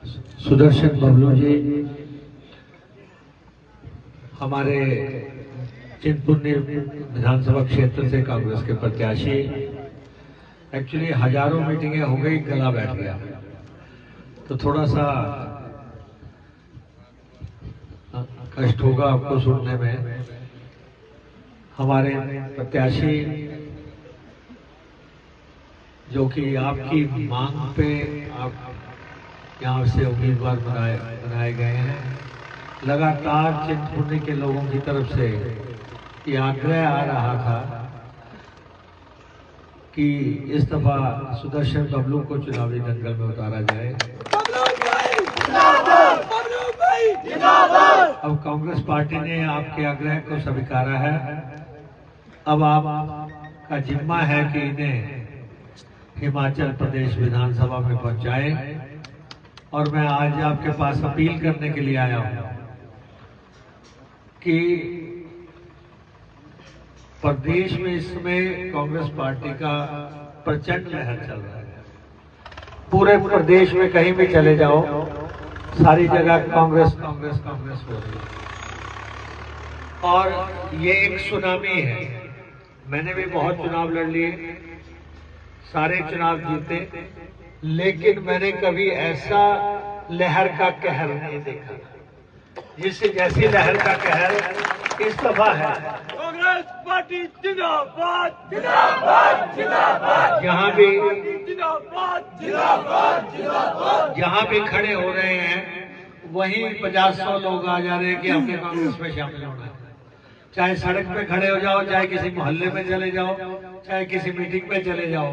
सुदर्शन बबलू जी हमारे चिंतपूर्णी विधानसभा क्षेत्र से कांग्रेस के प्रत्याशी। एक्चुअली हजारों मीटिंगें हो गई, गला बैठ गया, तो थोड़ा सा कष्ट होगा आपको सुनने में। हमारे प्रत्याशी जो कि आपकी मांग पे आप यहाँ से उम्मीदवार बनाए गए हैं, लगातार चिंतपूर्णी के लोगों की तरफ से ये आग्रह आ रहा था कि इस दफा सुदर्शन बबलू को चुनावी दंगल में उतारा जाए। अब कांग्रेस पार्टी ने आपके आग्रह को स्वीकारा है। अब आपका जिम्मा है कि इन्हें हिमाचल प्रदेश विधानसभा में पहुंचाए। और मैं आज आपके पास अपील करने के लिए आया हूं कि प्रदेश में इस समय कांग्रेस पार्टी का प्रचंड लहर चल रहा है। पूरे प्रदेश में कहीं भी चले जाओ, सारी जगह कांग्रेस कांग्रेस कांग्रेस हो रही है और ये एक सुनामी है। मैंने भी बहुत चुनाव लड़ लिए, सारे चुनाव जीते, लेकिन मैंने कभी ऐसा लहर का कहर नहीं देखा जिससे जैसी लहर का कहर इस दफा है। कांग्रेस पार्टी जिंदाबाद जिंदाबाद जिंदाबाद। जहां भी जिंदाबाद जिंदाबाद जिंदाबाद। जहां भी खड़े हो रहे हैं वहीं 50-100 लोग आ जा रहे हैं कि हमने कांग्रेस में शामिल होना है। चाहे सड़क पे खड़े हो जाओ, चाहे किसी मोहल्ले में चले जाओ, चाहे किसी मीटिंग में चले जाओ,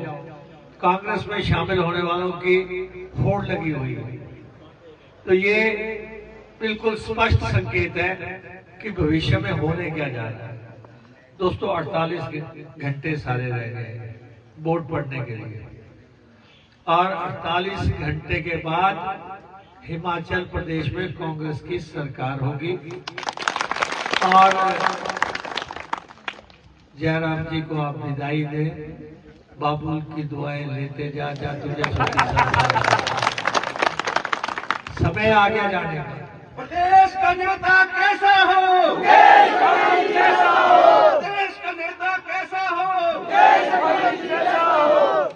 कांग्रेस में शामिल होने वालों की होड़ लगी हुई है। तो ये बिल्कुल स्पष्ट संकेत है कि भविष्य में होने क्या जा रहा है। दोस्तों, 48 घंटे सारे रह गए वोट पड़ने के लिए और 48 घंटे के बाद हिमाचल प्रदेश में कांग्रेस की सरकार होगी। और जयराम जी को आप विदाई दें, बाबुल की दुआएं लेते जा जा तुझे समय आ गया जाने का। प्रदेश का नेता कैसा हो, देश का नेता कैसा हो, कैसा हो।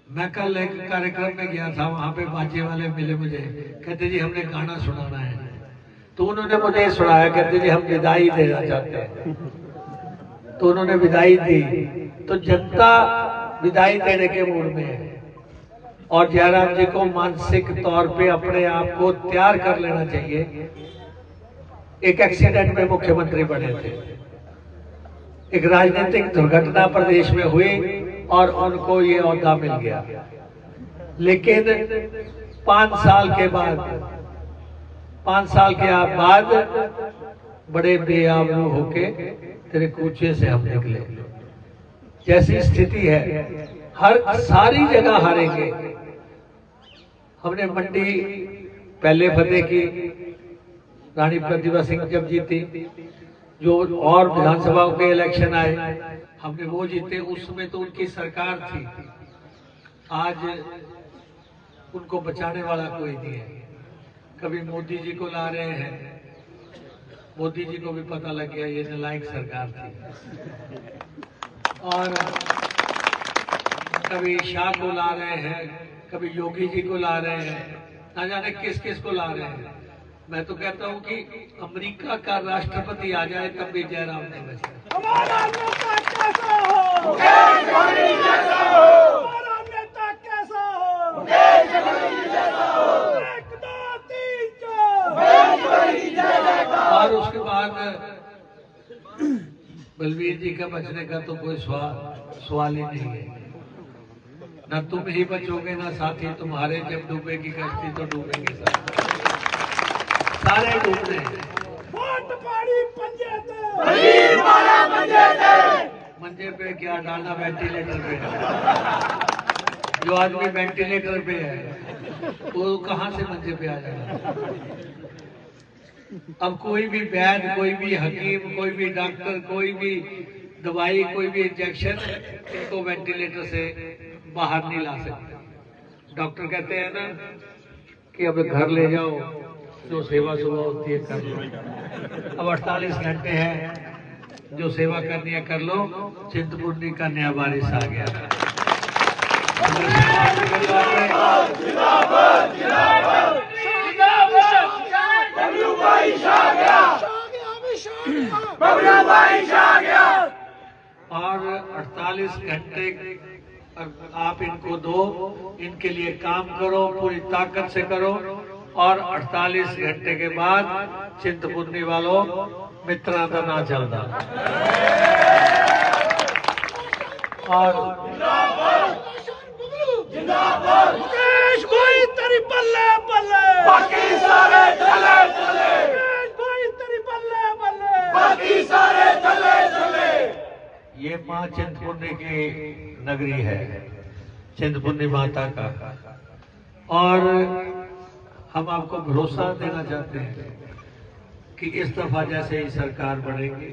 मैं कल एक कार्यक्रम में गया था, वहां पे बाजे वाले मिले मुझे, कहते जी हमने गाना सुनाना है। तो उन्होंने मुझे सुनाया, कहते जी हम विदाई देना चाहते हैं। तो उन्होंने विदाई दी, तो जनता विदाई देने के मूड में है और जयराम जी को मानसिक तौर पे अपने आप को तैयार कर लेना चाहिए। एक एक्सीडेंट में मुख्यमंत्री बने थे, एक राजनीतिक दुर्घटना प्रदेश में हुई और उनको ये ओहदा मिल गया, लेकिन 5 साल के बाद बड़े बेआबरू होके तेरे कूचे से हम निकले। जैसी स्थिति है, सारी जगह हारेंगे। हमने मंडी पहले फतेह की, रानी प्रतिभा सिंह जब जीती, जो और विधानसभा के इलेक्शन आए हमने वो जीते। उस समय तो उनकी सरकार थी, आज उनको बचाने वाला कोई नहीं है। कभी मोदी जी को ला रहे हैं, मोदी जी को भी पता लग गया ये नालायक सरकार थी, और कभी शाह को ला रहे हैं, कभी योगी जी को ला रहे हैं, ना जाने किस किस को ला रहे हैं। मैं तो कहता हूं कि अमेरिका का राष्ट्रपति आ जाए तब भी जयराम नहीं बचे। हमारा नेता कैसा हो, देश जैसा हो। हमारा नेता कैसा हो, देश जैसा हो। 1 2 3 4। और उसके बाद बलवीर जी का बचने का तो कोई सवाल ही नहीं है। ना तुम ही बचोगे ना साथी तुम्हारे, जब डूबेगी कश्ती तो डूबेंगे सारे डूब रहे हैं। वोट पाड़ी पंजे थे, मंजे पे क्या डालना, वेंटिलेटर पे है। जो आदमी वेंटिलेटर पे है वो कहां से मंजे पे आ जाएगा। अब कोई भी वैद्य, कोई भी हकीम, कोई भी डॉक्टर, कोई भी दवाई, कोई भी इंजेक्शन इनको वेंटिलेटर से बाहर नहीं ला सकते। डॉक्टर कहते हैं ना कि अब घर ले जाओ, जो सेवा सुबह होती है कर लो। अब 48 घंटे हैं, जो सेवा करनी है कर लो। चिंतपूर्णी का नया बारिश आ गया। और 48 घंटे आप इनको दो, इनके लिए काम करो, पूरी ताकत से करो। और 48 घंटे के बाद चिंतपूर्णी वालों मित्रांता ना चलता। और मुकेश भाई तेरी बल्ले बल्ले, बाकी सारे चले चले। मुकेश भाई तेरी बल्ले बल्ले, बाकी सारे चले चले। ये माँ चिंतपूर्णी की नगरी है, चिंतपूर्णी माता का। और हम आपको भरोसा देना चाहते हैं कि इस दफा जैसे ही सरकार बढ़ेगी,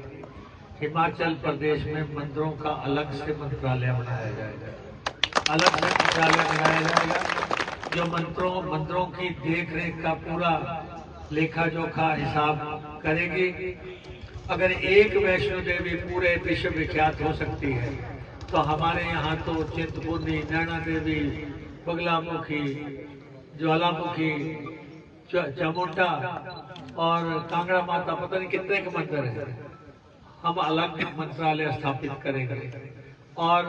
हिमाचल प्रदेश में मंदिरों का अलग से मंत्रालय बनाया जाएगा। अलग से मंत्रालय बनाया जाएगा जो मंदिरों की देख रेख का पूरा लेखा जोखा हिसाब करेगी। अगर एक वैष्णो देवी पूरे विश्व विख्यात हो सकती है, तो हमारे यहाँ तो चिंतपूर्णी, नैना देवी, बगलामुखी, ज्वालामुखी, चामुंडा और कांगड़ा माता, पता नहीं कितने के मंदिर हैं। हम अलग मंत्रालय स्थापित करेंगे और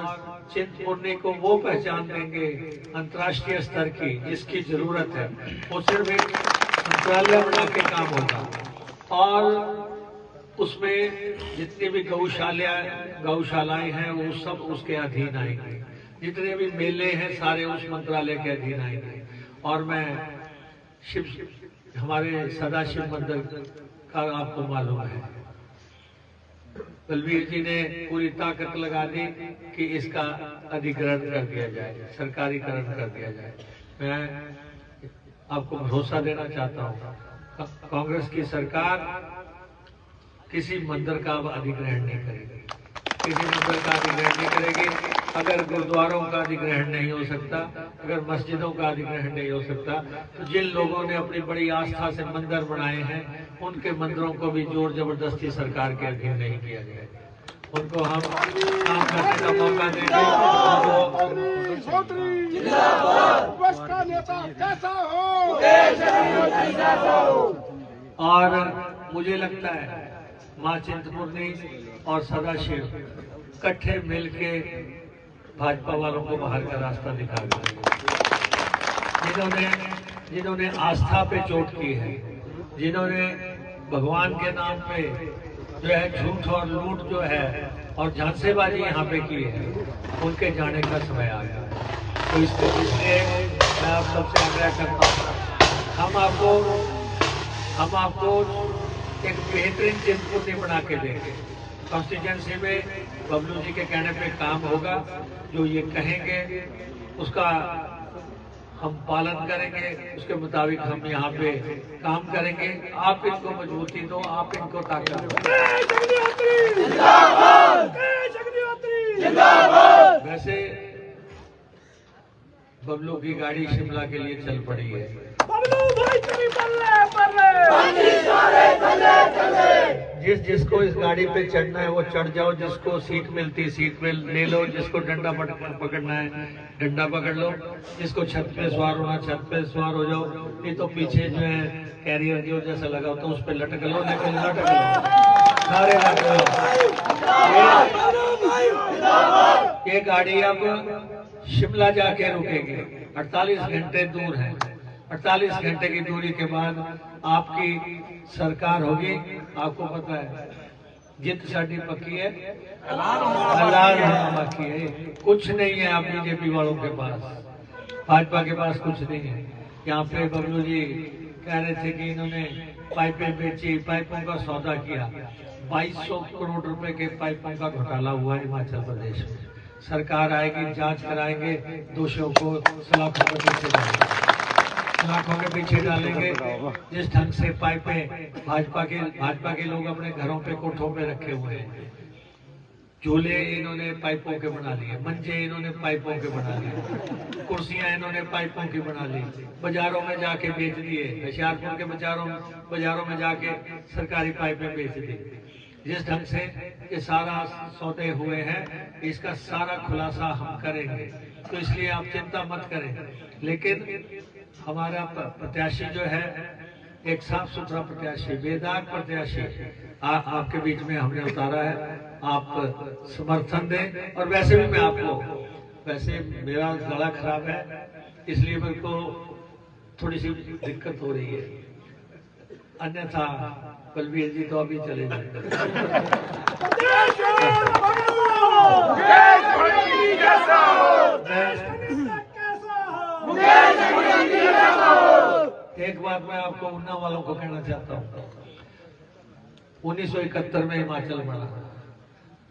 चिंतपूर्णी को वो पहचान देंगे अंतर्राष्ट्रीय स्तर की जिसकी जरूरत है। वो सिर्फ एक मंत्रालय बना के काम होगा और उसमें जितनी भी गौशालाएं हैं वो सब उसके अधीन आएंगे। जितने भी मेले हैं सारे उस मंत्रालय के अधीन आएंगे। और मैं हमारे सदाशिव मंदिर का आपको मालूम है, बलबीर जी ने पूरी ताकत लगा दी कि इसका अधिग्रहण कर दिया जाए, सरकारीकरण कर दिया जाए। मैं आपको भरोसा देना चाहता हूँ, कांग्रेस की सरकार किसी मंदिर का अब अधिग्रहण नहीं करेगी, किसी मंदिर का अधिग्रहण नहीं करेगी। अगर गुरुद्वारों का अधिग्रहण नहीं हो सकता, अगर मस्जिदों का अधिग्रहण नहीं हो सकता, तो जिन लोगों ने अपनी बड़ी आस्था से मंदिर बनाए हैं उनके मंदिरों को भी जोर जबरदस्ती सरकार के अधीन नहीं किया जाएगा। उनको हम काम करने का मौका देंगे। और मुझे लगता है माँ चिंतपूर्णी और सदाशिव इकट्ठे मिलके भाजपा वालों को बाहर का रास्ता दिखा गए। जिन्होंने आस्था पे चोट की है, जिन्होंने भगवान के नाम पे जो है झूठ और लूट जो है और झांसेबाजी यहाँ पे की है, उनके जाने का समय आ गया। तो इसलिए मैं आप सबसे आग्रह करता हूँ, हम आपको एक बेहतरीन चिंतपूर्णी बना के देंगे। कॉन्स्टिट्यूंसी में बबलू जी के कहने पे काम होगा, जो ये कहेंगे उसका हम पालन करेंगे, उसके मुताबिक हम यहाँ पे काम करेंगे। आप इनको मजबूती दो, आप इनको ताकत दो। वैसे बबलू की गाड़ी शिमला के लिए चल पड़ी है। जिसको इस गाड़ी पे चढ़ना है वो चढ़ जाओ, जिसको सीट मिलती सीट में ले लो, जिसको डंडा पकड़ना है डंडा पकड़ लो, जिसको छत पे सवार होना छत पे सवार हो जाओ। नहीं तो पीछे जो है कैरियर जो जैसा लगा होता है उस पर लटक लो, लेकिन लटक लो, सारे लटक लो। ये गाड़ी अब शिमला जाके रुकेगी, 48 घंटे दूर है। 48 घंटे की दूरी के बाद आपकी सरकार होगी। आपको पता है जित साडी पक्की है, बाकी है, कुछ नहीं है आप बीजेपी वालों के पास, भाजपा के पास कुछ नहीं है। यहाँ पे बबलू जी कह रहे थे कि इन्होंने पाइपें बेची, पाइपों का सौदा किया। 2200 करोड़ रुपए के पाइपों का घोटाला हुआ हिमाचल प्रदेश में। सरकार आएगी, जांच कराएंगे, दोषियों को सलाखों के पीछे डालेंगे। जिस ढंग से पाइपें भाजपा के लोग अपने घरों पे कोठों पे रखे हुए हैं, झूले इन्होंने पाइपों के बना लिए, मंचे इन्होंने पाइपों के बना लिए, कुर्सियां इन्होंने पाइपों की बना ली, बाजारों में जाके बेच दिए, होशियारपुर के बाजारों में जाके सरकारी पाइपें बेच दी। जिस ढंग से ये सारा सौदे हुए हैं इसका सारा खुलासा हम करेंगे, तो इसलिए आप चिंता मत करें। लेकिन हमारा प्रत्याशी जो है एक साफ सुथरा प्रत्याशी, बेदाग प्रत्याशी आपके बीच में हमने उतारा है। आप समर्थन दें। और वैसे भी मैं आपको, वैसे मेरा गला खराब है इसलिए मेरे को थोड़ी सी दिक्कत हो रही है, अन्यथा बलबीर जी तो अभी चले जाएंगे। एक बात मैं आपको उन्ना वालों को कहना चाहता हूँ, 1971 में हिमाचल बना,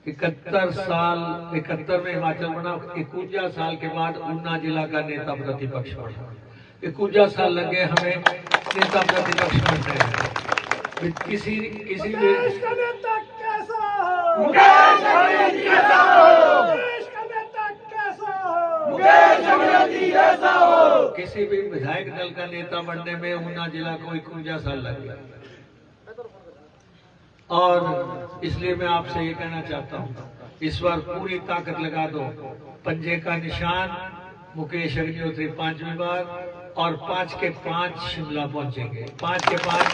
71 में हिमाचल बना, 51 साल के बाद उन्ना जिला का नेता प्रतिपक्ष बना। 51 साल लगे हमें नेता प्रतिपक्ष बनने में। किसी भी किसी भी विधायक दल का नेता बनने में ऊना जिला को 51 साल लग गया। और इसलिए मैं आपसे ये कहना चाहता हूँ, इस बार पूरी ताकत लगा दो। पंजे का निशान मुकेश अग्निहोत्री 5वीं बार, और 5 के 5 शिमला पहुंचेंगे। 5 के 5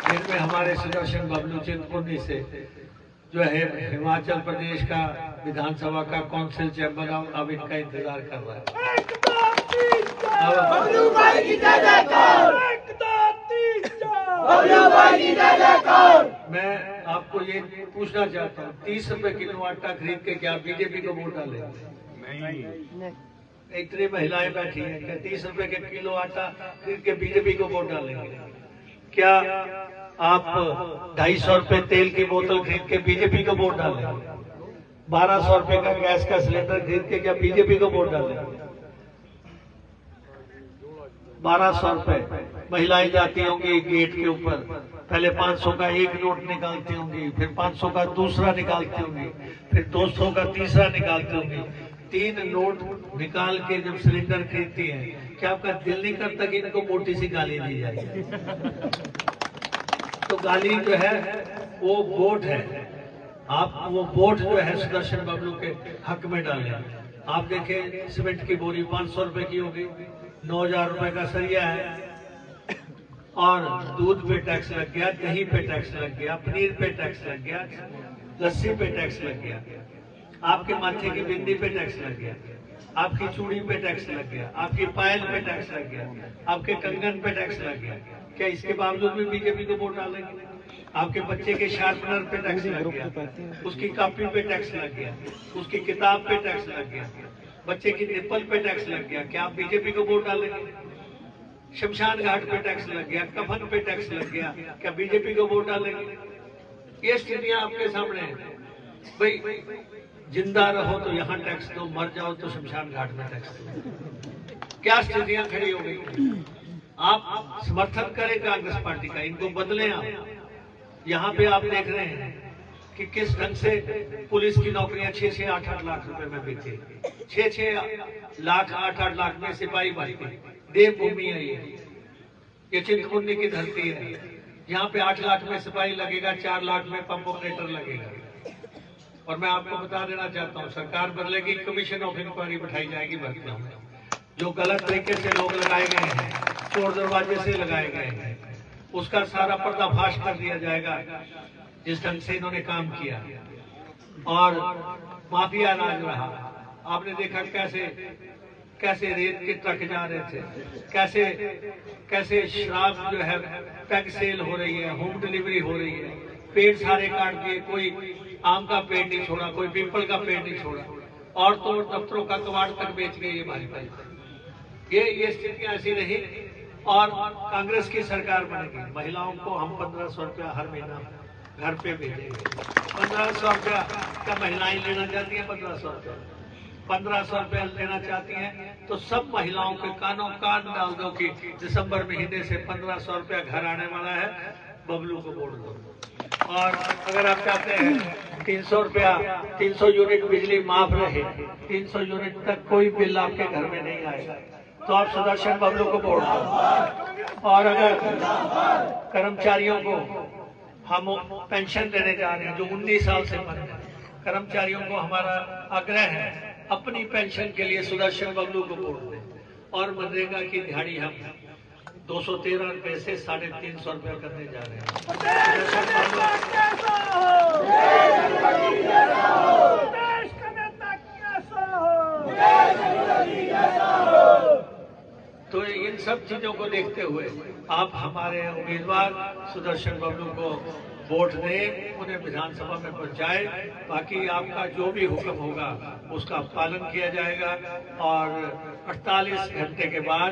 जिनमें हमारे सुदर्शन बबलू चिंतपूर्णी से जो है हिमाचल प्रदेश का विधानसभा का काउंसिल चैंबर अब इनका इंतजार कर रहा है। मैं आपको ये पूछना चाहता हूँ, 30 रुपए किलो आटा खरीद के क्या बीजेपी को वोट डाले? नहीं। इतनी महिलाएं बैठी हैं, क्या 30 रुपए के किलो आटा खरीद के बीजेपी को वोट डालेंगे? क्या आप 250 रुपए तेल की बोतल खरीद के बीजेपी को वोट डालेंगे? 1200 रुपए का गैस का सिलेंडर खरीद के क्या बीजेपी को वोट डालेंगे? 1200 रुपए महिलाएं जाती होंगी गेट के ऊपर, पहले 500 का एक नोट निकालती होंगी, फिर 500 का दूसरा निकालती होंगी, फिर 200 का तीसरा निकालती होंगी। 3 नोट निकाल के जब सिलेंडर खरीदती हैं, क्या आपका दिल नहीं करता कि इनको मोटी सी गाली दी जाए? तो गाली जो है वो वोट है, आप वो वोट जो है सुदर्शन बबलू के हक में डालें। आप देखें सीमेंट की बोरी 500 रुपए की होगी, 9000 रुपए का सरिया है, और दूध पे टैक्स लग गया, दही पे टैक्स लग गया, पनीर पे टैक्स लग गया, लस्सी पे टैक्स लग गया, आपके माथे की बिंदी पे टैक्स लग गया, आपकी चूड़ी पे टैक्स लग गया, आपकी पायल पे टैक्स लग गया, आपके कंगन पे टैक्स लग गया। क्या इसके बावजूद भी बीजेपी को वोट डालेंगे? आपके बच्चे के शार्पनर पे टैक्स लग गया, उसकी कॉपी पे टैक्स लग गया, उसकी किताब पे टैक्स लग गया, बच्चे की निप्पल पे टैक्स लग गया। क्या आप बीजेपी को वोट डालेंगे? शमशान घाट पे टैक्स लग गया, कफन पे टैक्स लग गया, क्या बीजेपी को वोट डालेंगे? ये स्थितियां आपके सामने है। भाई जिंदा रहो तो यहाँ टैक्स दो, मर जाओ तो शमशान घाट में टैक्स दो। क्या स्थितियां खड़ी हो गई? आप समर्थन करें कांग्रेस पार्टी का, इनको बदलें आप। यहाँ पे आप देख रहे हैं कि किस ढंग से पुलिस की नौकरियां 6-6, 8-8 लाख रुपए में बिकी। 6-6 लाख 8-8 लाख में सिपाही भर्ती। देवभूमि है ये चिंतपूर्णी की धरती है। यहाँ पे 8 लाख में सिपाही लगेगा, 4 लाख में पंप ऑपरेटर लगेगा। और मैं आपको बता देना चाहता हूँ, सरकार बदलेगी, कमीशन ऑफ इंक्वायरी बैठाई जाएगी भर्तियों में। जो गलत तरीके से लोग लगाए गए हैं, चोर दरवाजे से लगाए गए हैं, उसका सारा पर्दाफाश कर दिया जाएगा। जिस ढंग से इन्होंने काम किया और माफिया राज रहा, आपने देखा कैसे रेत के ट्रक जा रहे थे, कैसे शराब जो है पैक सेल हो रही है, होम डिलीवरी हो रही है, पेड़ सारे काट दिए, कोई आम का पेड़ नहीं छोड़ा, कोई पीपल का पेड़ नहीं छोड़ा, और तो दफ्तरों का कबाड़ तक बेच गई है भाजपा। ये स्थितियां ऐसी रही और कांग्रेस की सरकार बनेगी। महिलाओं को हम 1500 रुपया हर महीना घर पे भेजेंगे। 1500 रुपया क्या महिलाएं लेना चाहती हैं? 1500 रुपया 1500 रुपया लेना चाहती हैं तो सब महिलाओं के कानों कान डाल दो कि दिसंबर महीने से 1500 रुपया घर आने वाला है, बबलू को वोट दो। और अगर आप चाहते हैं 300 रुपया, 300 यूनिट बिजली माफ रहे, 300 यूनिट तक कोई बिल आपके घर में नहीं आएगा, तो आप सुदर्शन बबलू को वोट दो। और अगर कर्मचारियों को हम पेंशन देने जा रहे हैं जो 19 साल से बंद है, कर्मचारियों को हमारा आग्रह है अपनी पेंशन के लिए सुदर्शन बबलू को वोट दें। और मनरेगा की दिहाड़ी हम 213 रुपए से 350 रुपये करने जा रहे हैं। तो इन सब चीजों को देखते हुए आप हमारे उम्मीदवार सुदर्शन बबलू को वोट दें, उन्हें विधानसभा में पहुंचाएं, बाकी आपका जो भी हुक्म होगा उसका पालन किया जाएगा। और 48 घंटे के बाद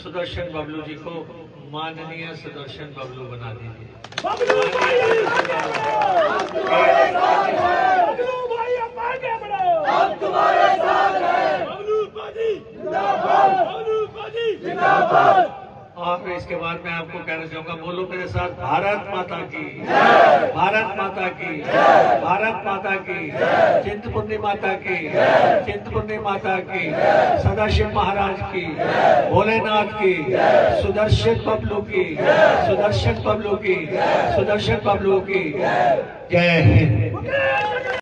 सुदर्शन बबलू जी को माननीय सुदर्शन बबलू बना दीजिए। बबलू भाई अब आगे बढ़ो, हम तुम्हारे साथ हैं। बबलू भाई जिंदाबाद, बबलू भाई जिंदाबाद। और इसके बाद मैं आपको कहना चाहूंगा, बोलो मेरे साथ, भारत माता की, भारत माता की, भारत माता की, चिंतपूर्णी माता की, चिंतपूर्णी माता की, सदाशिव महाराज की, भोलेनाथ की, सुदर्शन बबलू की, सुदर्शन बबलू की, सुदर्शन बबलू की। जय हिंद।